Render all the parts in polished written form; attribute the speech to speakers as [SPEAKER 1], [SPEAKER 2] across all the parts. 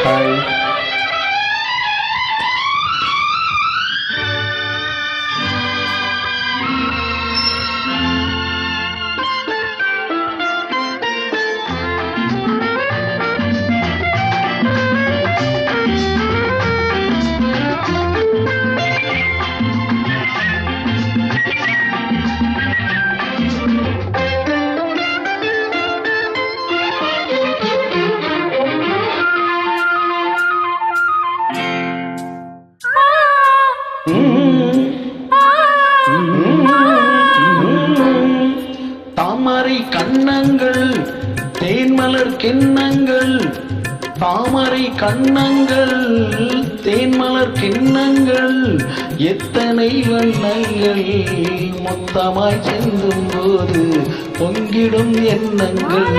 [SPEAKER 1] Hi. தாமரை கண்ணங்கள் தேன்மலர் கிண்ணங்கள், தாமரை கண்ணங்கள் தேன்மலர் கிண்ணங்கள், எத்தனை வண்ணங்கள் மொத்தமாய் செல்லும் போது பொங்கிடும் எண்ணங்கள்.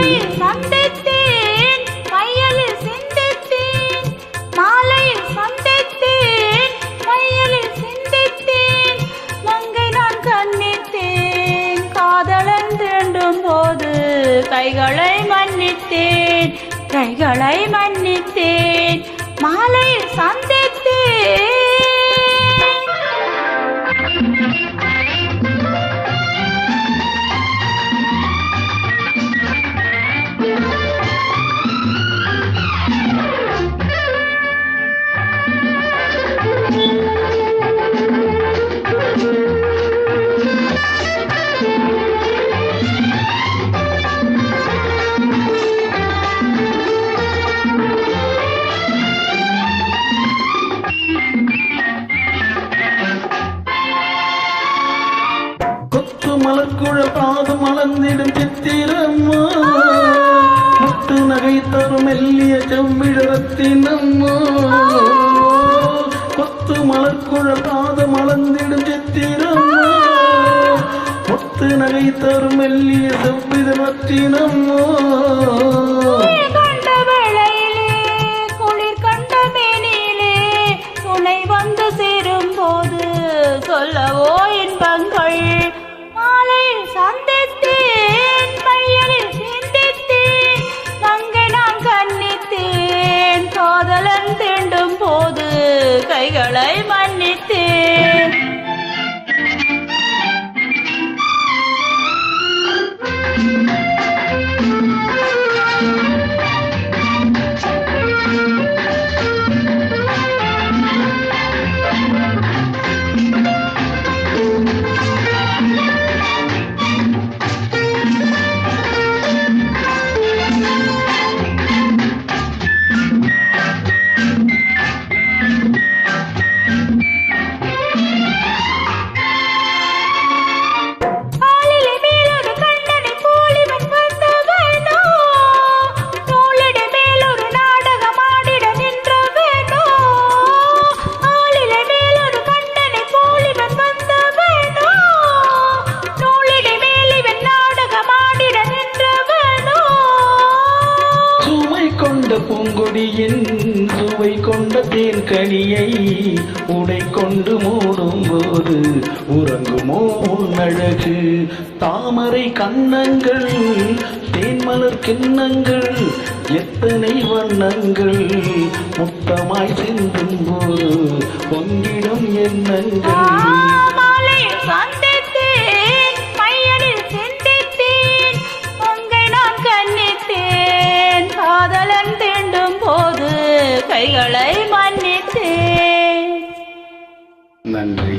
[SPEAKER 2] கைகளை மன்னித்தேன், கைகளை மன்னித்தேன், மாலையில் சந்தித்தேன்.
[SPEAKER 1] மலர்குழல் காது மலர்ந்திடும் சித்திரம்மா, முத்து நகை தரும் மெல்லிய செவ்விழத்தினம்மா. கொத்து மலர்குழல் காது மலர்ந்திடும் சித்திரம்மா, முத்து நகை தரும் மெல்லிய செவ்விழத்தினம்மா.
[SPEAKER 2] துணை வந்து சேரும் போது சொல்லவோ இன்பங்கள். சந்தித்தேன், மையலில் சிந்தித்தேன், மங்கை நான் கண்ணித்தேன், காதலன் தீண்டும் போது கைகளை மன்னித்தேன்.
[SPEAKER 1] பூங்கொடியின் சுவை கொண்ட தேன்கனியை உடை கொண்டு மூடும் போது உறங்குமோ உன்னழகு. தாமரை கண்ணங்கள் தேன்மலர் கிண்ணங்கள், எத்தனை வண்ணங்கள் முத்தமாய் சிந்தும் போது பொங்கிடும் எண்ணங்கள்.
[SPEAKER 2] கைகளை மன்னித்தேன்.
[SPEAKER 1] நன்றி.